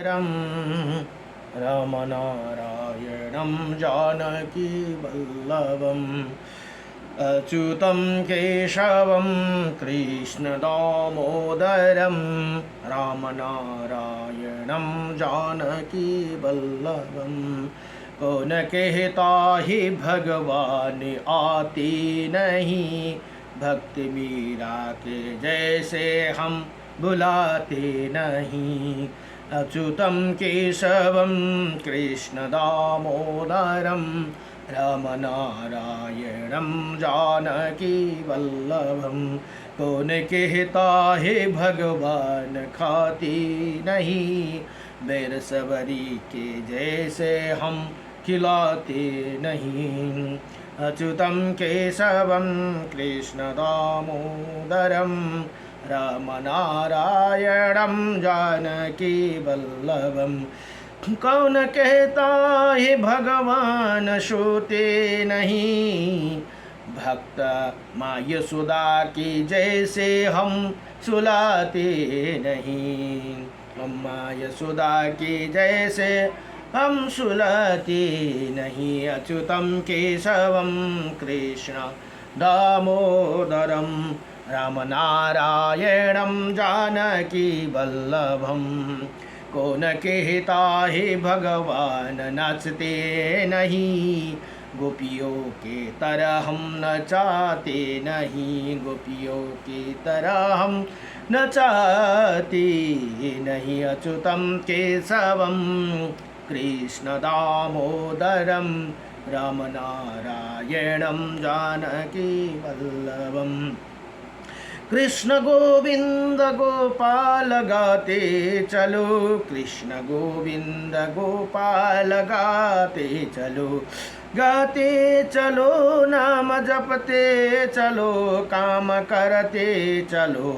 रं रामनारायणं जानकीवल्लभम् अच्युतं केशवं कृष्णदामोदरं रामनारायणं जानकीवल्लभम् कौन कहता ही भगवान आते नहीं, भक्ति मीरा के जैसे हम बुलाते नहीं। अच्युतं केशवं कृष्णदामोदरं रामनारायणं जानकीवल्लभं कौन कहता है भगवान खाते नहीं, बैर सबरी के जैसे हम खिलाते नहीं। अच्युतं केशवं कृष्णदामोदरं रामनारायणं जानकीवल्लभं कौन कहता है भगवान सोते नहीं, भक्त माँ यशोदा की जैसे हम सुलाते नहीं। अम्मा यशोदा की जैसे हम सुलाते नहीं। अच्युतं केशवं कृष्ण दामोदरं रामनारायणं जानकीवल्लभं कौन कहता है भगवान नाचते नहीं, गोपियों के तरह हम नचाते नहीं। गोपियों की तरह हम नचाते नहीं। अच्युतं केशवं कृष्ण दामोदरं रामनारायणं जानकीवल्लभम् कृष्ण गोविंद गोपाल गाते चलो, कृष्ण गोविंद गोपाल गाते चलो, गाते चलो नाम जपते चलो, काम करते चलो,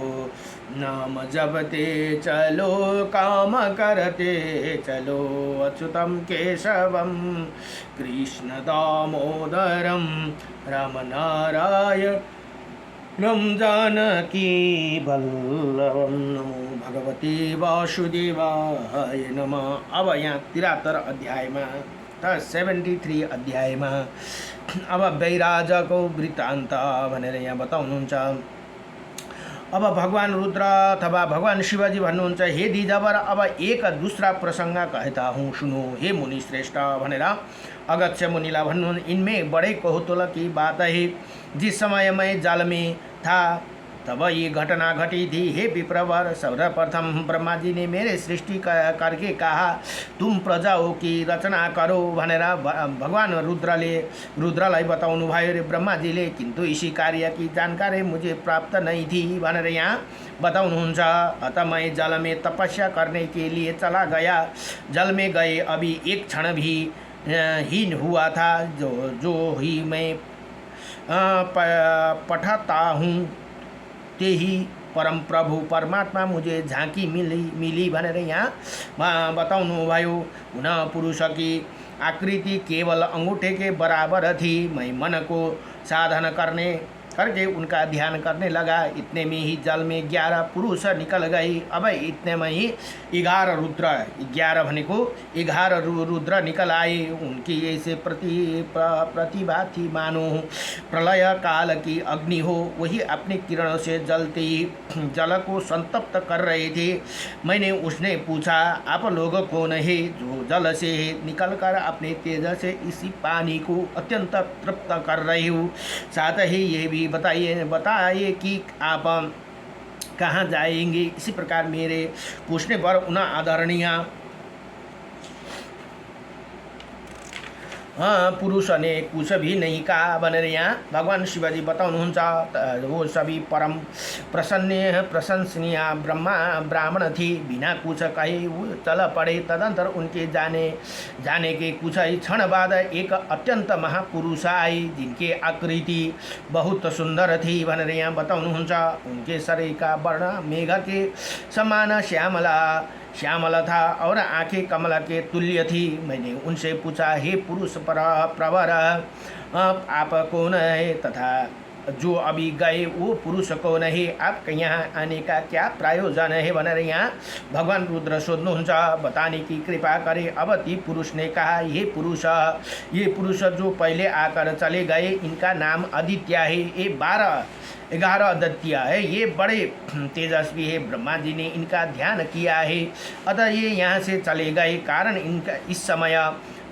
नाम जपते चलो, काम करते चलो। अच्युतं केशवं कृष्ण दामोदरं रामनारायण नम जानकीवल्लभं। नमो भगवते वासुदेवाय नमः। अब यहाँ 73 अध्यायमा 73 अध्यायमा अब बैराजको वृत्तान्त भनेर यहाँ बताउनुहुन्छ। अब भगवान रुद्र अथवा भगवान शिवजी भन्नुहुन्छ, हे द्विजवर अब एक दूसरा प्रसंग कहता हूँ सुनो हे मुनि श्रेष्ठ भनेर अगस्त्य मुनिलाई भन्नु। इनमें बड़े कौतूहल की बात है। जिस समय मैं जल में था तब ये घटना घटी थी। हे विप्रवर, सर्वप्रथम ब्रह्मा जी ने मेरे सृष्टि करके कहा तुम प्रजाओं की रचना करो भनेर भगवान रुद्रलाई बताउनु भयो रे ब्रह्मा जी ले, किंतु इसी कार्य की जानकारी मुझे प्राप्त नहीं थी भनेर यहाँ बताउनुहुन्छ। अतः मैं जल में तपस्या करने के लिए चला गया। जल में गए अभी एक क्षण भी हीन हुआ था, जो ही मैं पठाता हूँ ते ही परम प्रभु परमात्मा मुझे झांकी मिली भनेर यहाँ बताउनु भयो। पुनः पुरुष की आकृति केवल अंगूठे के बराबर थी। मैं मन को साधन करके उनका ध्यान करने लगा। इतने में ही जल में 11 पुरुष निकल गए। अब इतने में ही 11 रुद्र निकल आए। उनकी ऐसे प्रतिभा थी मानो प्रलय काल की अग्नि हो। वही अपनी किरणों से जल को संतप्त कर रहे थे। मैंने उसने पूछा आप लोग कौन है जो जल से निकलकर अपने तेज से इसी पानी को अत्यंत तृप्त कर रहे हो। साथ ही ये भी बताइए कि आप कहाँ जाएंगे। इसी प्रकार मेरे पूछने पर उन्हें आदरणीय पुरुष ने कुछ भी नहीं कहा भनेर यहाँ भगवान शिवजी बताउनुहुन्छ। वो सभी परम प्रशंसनीय ब्राह्मण थी। बिना कुछ कहे वो चल पड़े। तदंतर उनके जाने के कुछ ही क्षण बाद एक अत्यंत महापुरुष आए, जिनके आकृति बहुत सुंदर थी भनेर यहाँ बताउनुहुन्छ। उनके शरीर का वर्ण मेघ के समान श्यामल था और आंखें कमला के तुल्य थी। मैंने उनसे पूछा हे पुरुष प्रवर आप कौन है तथा जो अभी गए वो पुरुष कौन है, आपका यहाँ आने का क्या प्रयोजन है भनेर यहाँ भगवान रुद्र सोध्नुहुन्छ, बताने की कृपा करे। अब ती पुरुष ने कहा, ये पुरुष जो पहले आकर चले गए, इनका नाम आदित्य है, ये 11 आदित्य है, ये बड़े तेजस्वी है, ब्रह्मा जी ने इनका ध्यान किया है, अतः ये यहाँ से चले गए। कारण इनका इस समय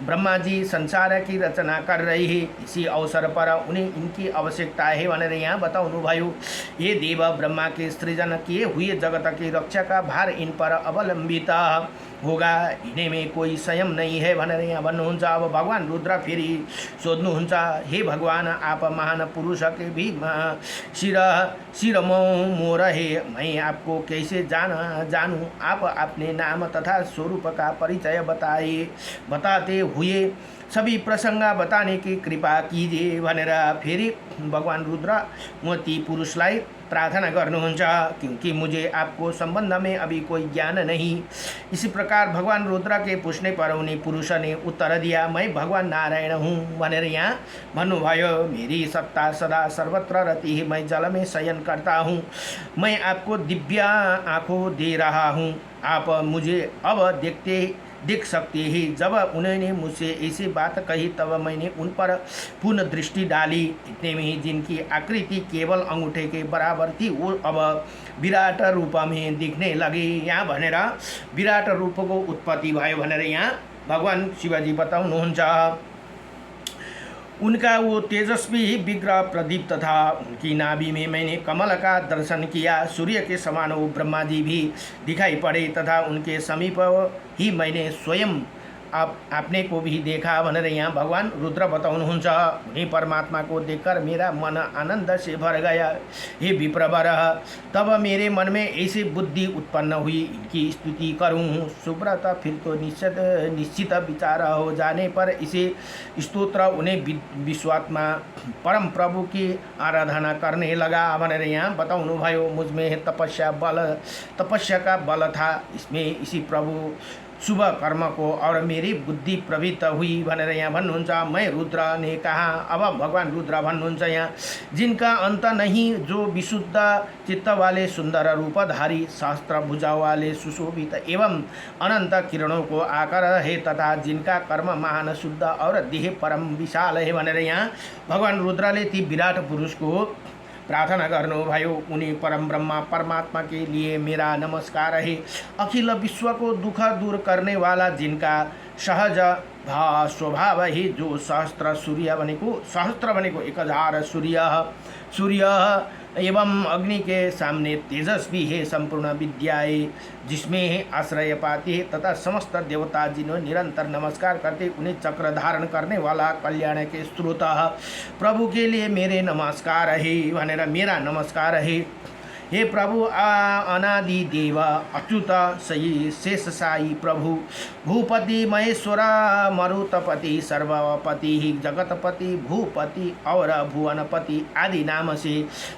ब्रह्मा जी संसार की रचना कर रही है, इसी अवसर पर उन्हें इनकी आवश्यकता है भनेर यहाँ बताउनु भयो। ये देव ब्रह्मा के सृजन किए हुए जगत की रक्षा का भार इन पर अवलंबित होगा, इन्हें में कोई संयम नहीं है भनेर यहाँ भन्नुहुन्छ। अब भगवान रुद्र फेरि सोध्नुहुन्छ, हे भगवान, आप महान पुरुष के भी सिर मोर है, मैं आपको कैसे जानूँ? आप अपने नाम तथा स्वरूप का परिचय बताते हुए सभी प्रसंग बताने की कृपा कीजिए भनेर फेरि भगवान रुद्र ती पुरुषलाई प्रार्थना गर्नुहुन्छ, क्योंकि मुझे आपको संबंध में अभी कोई ज्ञान नहीं। इसी प्रकार भगवान रुद्र के पूछने पर उन्हीं पुरुष ने उत्तर दिया, मैं भगवान नारायण हूँ भनेर यहाँ भन्नुभयो। मेरी सत्ता सदा सर्वत्र रहती है, मैं जल में शयन करता हूँ, मैं आपको दिव्य आँखों दे रहा हूँ, आप मुझे अब देख सकते हैं। जब उन्होंने मुझसे ऐसी बात कही तब मैंने उन पर पुनः दृष्टि डाली, इतने में ही जिनकी आकृति केवल अंगूठे के बराबर थी वो अब विराट रूप में दिखने लगी। यहाँ भनेर विराट रूप को उत्पत्ति भयो भनेर यहाँ भगवान शिवजी बताउनुहुन्छ। उनका वो तेजस्वी विग्रह प्रदीप्त था, उनकी नाभि में मैंने कमल का दर्शन किया, सूर्य के समान वो ब्रह्मा जी भी दिखाई पड़े तथा उनके समीप ही मैंने स्वयं आपने को भी देखा भनेर यहाँ भगवान रुद्र बताउनुहुन्छ। उन्हीं परमात्मा को देखकर मेरा मन आनंद से भर गया। हे विप्रवर, तब मेरे मन में ऐसी बुद्धि उत्पन्न हुई, इनकी स्तुति करूँ। सुब्रत फिर तो निश्चित विचार हो जाने पर इसे स्तोत्र उन्हें विश्वात्मा परम प्रभु की आराधना करने लगा भनेर यहाँ बताउनु भयो। मुझमें तपस्या का बल था, इसमें इसी प्रभु शुभ कर्म को और मेरी बुद्धि प्रवृत्त हुई भनेर यहाँ भन्नुहुन्छ। मैं रुद्र ने कहा। अब भगवान रुद्र भन्नुहुन्छ यहाँ, जिनका अंत नहीं, जो विशुद्ध चित्त वाले सुंदर रूपधारी, सहस्त्र भुजा वाले सुशोभित एवं अनंत किरणों को आकर है तथा जिनका कर्म महान शुद्ध और देह परम विशाल है भनेर यहाँ भगवान रुद्रले ती विराट पुरुष को प्रार्थना गर्नुभयो। उन्हीं परम ब्रह्मा परमात्मा के लिए मेरा नमस्कार है। अखिल विश्व को दुख दूर करने वाला, जिनका सहज स्वभाव है, जो सहस्त्र बनेको 1000 सूर्य एवं अग्नि के सामने तेजस्वी है, संपूर्ण विद्याए जिसमें आश्रय पाती है तथा समस्त देवता जिन्हों निरंतर नमस्कार करते, उन्हें चक्र धारण करने वाला, कल्याण के स्रोत प्रभु के लिए मेरे नमस्कार है भनेर मेरा नमस्कार है। हे प्रभु अनादि देव अच्युत सही शेष साई प्रभु भूपति महेश्वर मरुतपति सर्वपति जगतपति भूपति और भुवनपति आदि नाम से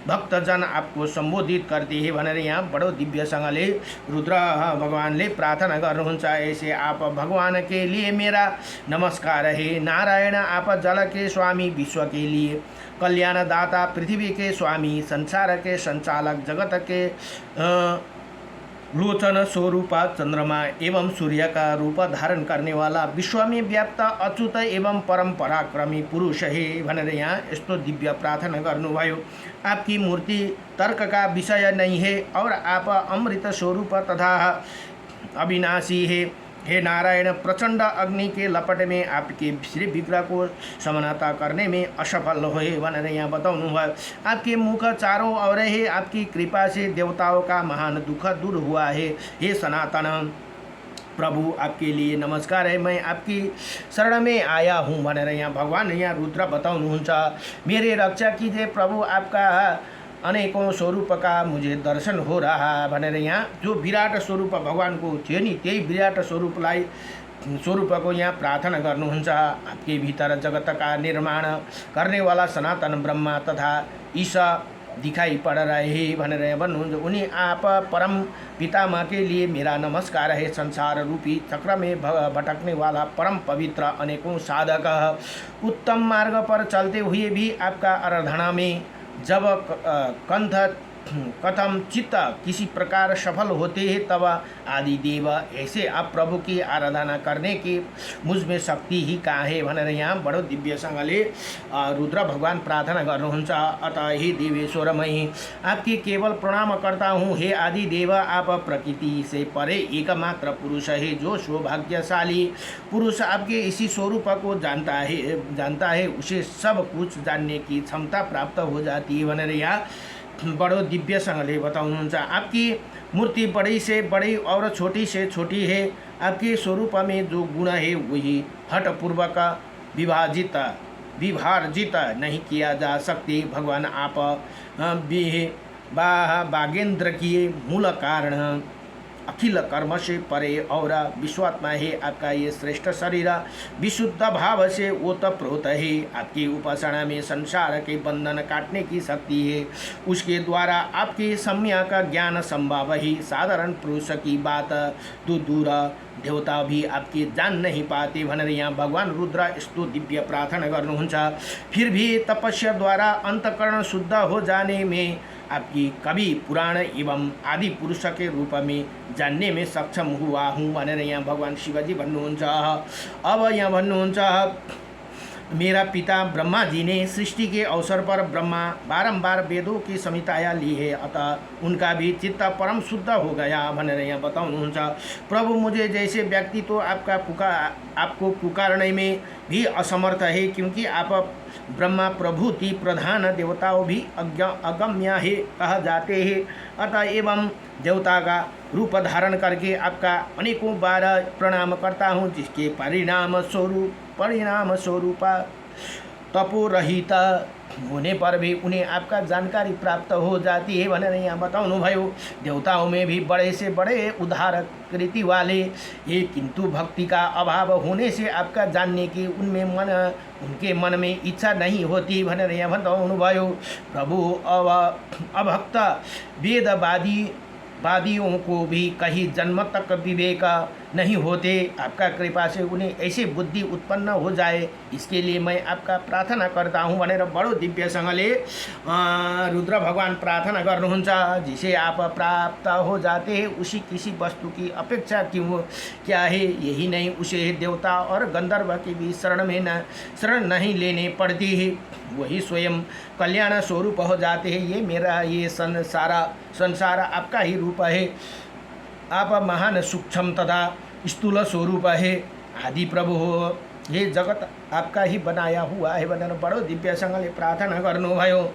भक्तजन आपको संबोधित करते हैं भनेर यहाँ बड़ो दिव्यसँगले रुद्र भगवानले प्रार्थना गर्नुहुन्छ। ऐसे आप भगवान के लिए मेरा नमस्कार है। नारायण, आप जल के स्वामी, विश्व के लिए कल्याणदाता, पृथ्वी के स्वामी, संसार के संचालक, जगत के लोचन स्वरूप चंद्रमा एवं सूर्य का रूप धारण करने वाला, विश्व में व्याप्त अच्युत एवं परम पराक्रमी पुरुष है भनेर यहाँ यस्तो दिव्य प्रार्थना गर्नुभयो। आपकी मूर्ति तर्क का विषय नहीं है और आप अमृत स्वरूप तथा अविनाशी है। हे नारायण, प्रचंड अग्नि के लपट में आपके श्री विग्रह को समानता करने में असफल हुए भनेर यहाँ बताउनु भयो। आपके मुख चारों ओर है, आपकी कृपा से देवताओं का महान दुख दूर हुआ है। हे सनातन प्रभु, आपके लिए नमस्कार है, मैं आपकी शरण में आया हूँ भनेर यहाँ भगवान यहाँ रुद्र बताउनुहुन्छ। मेरे रक्षा कीजिए प्रभु, आपका अनेकों स्वरूप का मुझे दर्शन हो रहा है भनेर यहाँ जो विराट स्वरूप भगवान को थियो नि, त्यही विराट स्वरूप को यहाँ प्रार्थना गर्नुहुन्छ। आपके भीतर जगत का निर्माण करने वाला सनातन ब्रह्मा तथा ईशा दिखाई पड़ रहे हैं भनेर भन्नुहुन्छ। उन्हीं आप परम पितामह के लिए मेरा नमस्कार है। संसार रूपी चक्र में भटकने वाला परम पवित्र अनेकों साधक उत्तम मार्ग पर चलते हुए भी आपका आराधना में जब कंठ कथम चित्त किसी प्रकार सफल होते हैं तब आदि देव ऐसे आप प्रभु की आराधना करने की मुझ में शक्ति ही कहाँ है भनेर यहाँ बडो दिव्यसँगले रुद्र भगवान प्रार्थना गर्नुहुन्छ। अतः हे देवेश्वरमयी आपकी केवल प्रणाम करता हूँ। हे आदि देव आप प्रकृति से परे एकमात्र पुरुष है जो सौभाग्यशाली पुरुष आपके इसी स्वरूप को जानता है उसे सब कुछ जानने की क्षमता प्राप्त हो जाती है भनेर यहाँ बड़ो दिव्यसँगले बताउनुहुन्छ। आपकी मूर्ति बड़ी से बड़ी और छोटी से छोटी है। आपके स्वरूप में जो गुण है वही हठपूर्वक विभाजित नहीं किया जा सकते। भगवान आप बागेंद्र की मूल कारण अखिल कर्म से परे और विश्वात्मा है। आपका ये श्रेष्ठ शरीर विशुद्ध भाव से ओतप्रोत है। आपकी उपासना में संसार के बंधन काटने की शक्ति है। उसके द्वारा आपकी सम्यक ज्ञान संभव ही। साधारण पुरुष की बात तो दूर देवता भी आपकी जान नहीं पाते भनेर यहाँ भगवान रुद्र यस्तो दिव्य प्रार्थना गर्नुहुन्छ। फिर भी तपस्या द्वारा अंतकरण शुद्ध हो जाने में आपकी कवि पुराण एवं आदि पुरुष के रूप में जानने में सक्षम हुआ हूँ भनेर यहाँ भगवान शिवजी भन्नुहुन्छ। अब यहाँ भन्नुहुन्छ मेरा पिता ब्रह्मा जी ने सृष्टि के अवसर पर ब्रह्मा बारंबार वेदों की संहिताया ली है, अतः उनका भी चित्त परम शुद्ध हो गया भनेर यहाँ बताउनुहुन्छ। प्रभु मुझे जैसे व्यक्ति तो आपको पुकारने में भी असमर्थ है, क्योंकि आप ब्रह्मा प्रभुति प्रधान देवताओं भी अगम्य है कहा जाते हैं। अतः एवं देवता का रूप धारण करके आपका अनेकों बार प्रणाम करता हूँ, जिसके परिणाम स्वरूप तपोरहित होने पर भी उन्हें आपका जानकारी प्राप्त हो जाती है भनेर यहाँ बताउनु भयो। देवताओं में भी बड़े से बड़े उदार कृति वाले ये, किंतु भक्ति का अभाव होने से आपका जानने की उनके मन में इच्छा नहीं होती भनेर यहाँ बताउनु भयो। प्रभु अभक्त वादियों को भी कहीं जन्म तक विवेक नहीं होते। आपका कृपा से उन्हें ऐसी बुद्धि उत्पन्न हो जाए, इसके लिए मैं आपका प्रार्थना करता हूँ भनेर बडो दिव्यसँगले रुद्र भगवान प्रार्थना गर्नुहुन्छ। जिसे आप प्राप्त हो जाते हैं उसी किसी वस्तु की अपेक्षा क्या है, यही नहीं उसे देवता और गंधर्व की भी शरण नहीं लेने पड़ती है, वही स्वयं कल्याण स्वरूप हो जाते हैं। ये संसार आपका ही रूप है। आप महान सूक्ष्म तथा स्थूल स्वरूप है, आदि प्रभु हो। ये जगत आपका ही बनाया हुआ है भनेर बडो दिव्यसँगले प्रार्थना गर्नुभयो।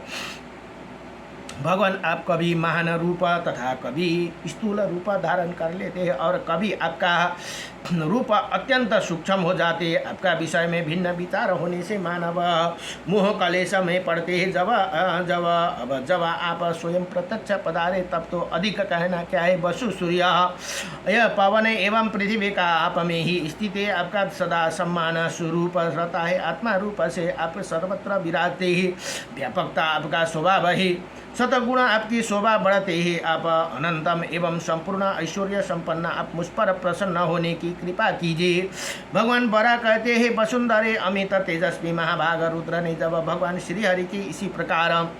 भगवान आप कभी महान रूप तथा कभी स्थूल रूप धारण कर लेते हैं और कभी आपका रूप अत्यंत सूक्ष्म हो जाते हैं। आपका विषय में भिन्न विचार होने से मानव मोह कलेश में पड़ते हैं। जब आप स्वयं प्रत्यक्ष पधारे तब तो अधिक कहना क्या है। वसु सूर्य यह पवन एवं पृथ्वी का आप में ही स्थित है। आपका सदा सम्मान स्वरूप रहता है। आत्मा रूप से आप सर्वत्र विराजते हैं। व्यापकता आपका स्वभाव है। सतगुण आपकी शोभा बढ़ते हैं। आप अनंतम एवं संपूर्ण ऐश्वर्य संपन्न, आप मुझ पर प्रसन्न होने की कृपा कीजिए। भगवान बरा कहते हैं वसुंधरे अमित तेजस्वी महाभाग रुद्र ने जब भगवान श्रीहरि की इसी प्रकार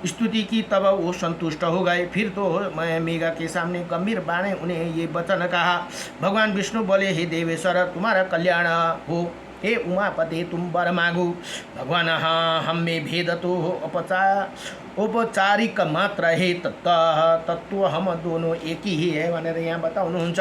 स्तुति की तब वो संतुष्ट हो गए। फिर तो मैं मेघा के सामने गंभीर बाणे उन्हें ये वचन कहा। भगवान विष्णु बोले हे देवेश्वर तुम्हारा कल्याण हो। हे उमापते तुम वर मांगो। भगवान हाँ हम में भेद तो औपचारिक मात्र है, तत्व हम दोनों एक ही है भनेर यहाँ बताउनुहुन्छ।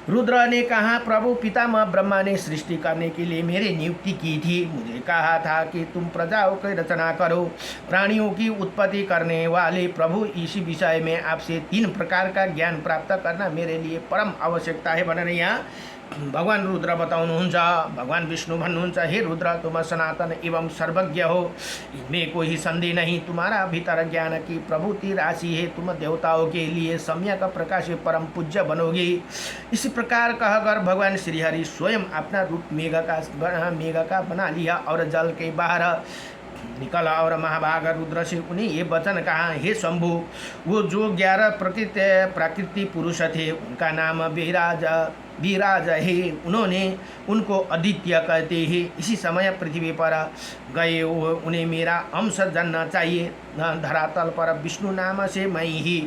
रुद्र ने कहा प्रभु पितामह ब्रह्मा ने सृष्टि करने के लिए मेरी नियुक्ति की थी। मुझे कहा था कि तुम प्रजाओं की रचना करो, प्राणियों की उत्पत्ति करने वाले प्रभु। इसी विषय में आपसे 3 प्रकार का ज्ञान प्राप्त करना मेरे लिए परम आवश्यकता है भनेर यहाँ भगवान रुद्र बताउनुहुन्छ। भगवान विष्णु भन्नुहुन्छ हे रुद्र तुम सनातन एवं सर्वज्ञ हो, इनमें कोई संदेह नहीं। तुम्हारा भीतर ज्ञान की प्रभुति राशि है। तुम देवताओं के लिए सम्यक प्रकाश परम पूज्य बनोगे। इसी प्रकार कहकर भगवान श्रीहरि स्वयं अपना रूप मेघ का बना लिया और जल के बाहर निकला और महाभाग रुद्र से उन्हें ये वचन कहा, हे शंभु, वो जो 11 प्राकृतिक पुरुष थे उनका नाम विराज है। उन्होंने उनको आदित्य कहते हैं। इसी समय पृथ्वी पर गए उन्हें मेरा अंश जानना चाहिए। धरातल पर विष्णु नाम से मैं ही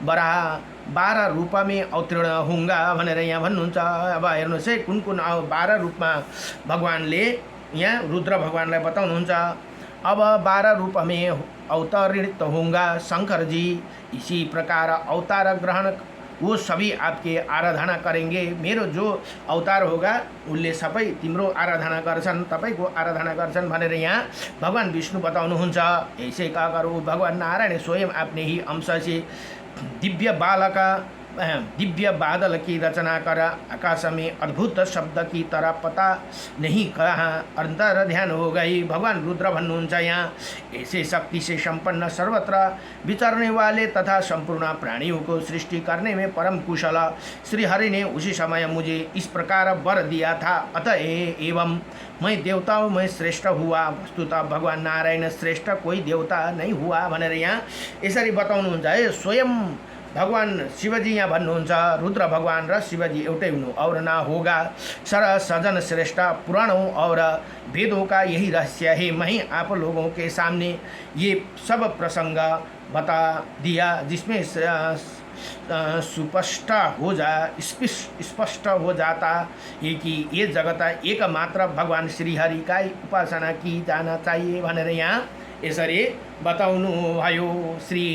12 रूप में अवतीर्ण होऊंगा भनेर यहाँ भन्नुहुन्छ। अब हेर्नुहोस् है, कुन कुन 12 रूपमा भगवानले यहाँ रुद्र भगवानलाई बताउनुहुन्छ। अब 12 रूप में अवतरित होऊंगा शंकर जी, इसी प्रकार अवतार ग्रहण वो सभी आपके आराधना करेंगे। मेरो जो अवतार होगा उनले सबै तिम्रो आराधना गर्छन्, तपाईको आराधना गर्छन् भनेर यहाँ भगवान विष्णु बताउनुहुन्छ। ऐसे कहकर भगवान नारायण स्वयं अपने ही अंश से दिव्य बादल की रचना कर आकाश में अद्भुत शब्द की तरह पता नहीं कहाँ अंतर ध्यान हो गई। भगवान रुद्र भन्नुहुन्छ यहाँ, ऐसे शक्ति से संपन्न सर्वत्र विचरने वाले तथा संपूर्ण प्राणियों को सृष्टि करने में परम कुशल श्री हरि ने उसी समय मुझे इस प्रकार वर दिया था। अतः एवं मैं देवताओं में श्रेष्ठ हुआ। वस्तुतः भगवान नारायण श्रेष्ठ कोई देवता नहीं हुआ भनेर यहाँ यसरी बताउनुहुन्छ है। स्वयं भगवान शिवजी यहाँ भन्नुहुन्छ, रुद्र भगवान र शिवजी एउटै हुनु और ना होगा। सजन श्रेष्ठ पुराणों और वेदों का यही रहस्य है। मैं आप लोगों के सामने ये सब प्रसंग बता दिया जिसमें स्पष्ट हो जाता है कि ये जगत एकमात्र भगवान श्री हरि का उपासना की जाना चाहिए भनेर यहाँ यसरी बताउनु भयो। श्री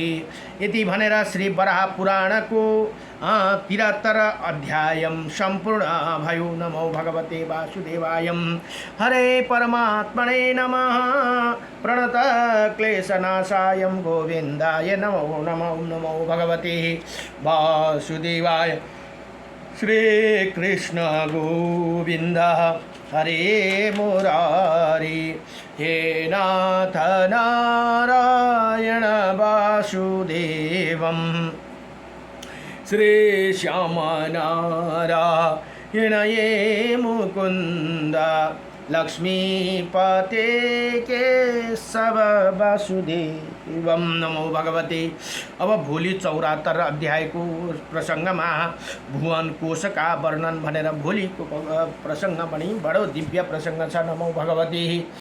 यति भनेर श्री वराह पुराणको 73 अध्याय सम्पूर्ण भयो। नमो भगवते वासुदेवाय। हरे परमात्मने नमः। प्रणत क्लेशनाशाय गोविन्दाय नमो नमो। नमो भगवते वासुदेवाय। श्री कृष्ण गोविंद हरे मुरारी। हे नाथ नारायण वासुदेवं श्री श्याम नारायण ये मुकुंद लक्ष्मीपते केशव वासुदेवं। नमो भगवते। अब भोलि 74 अध्यायको प्रसङ्गमा भुवन कोशका वर्णन भनेर भोलिको प्रसङ्ग पनि बडो दिव्य प्रसङ्ग छ। नमो भगवते।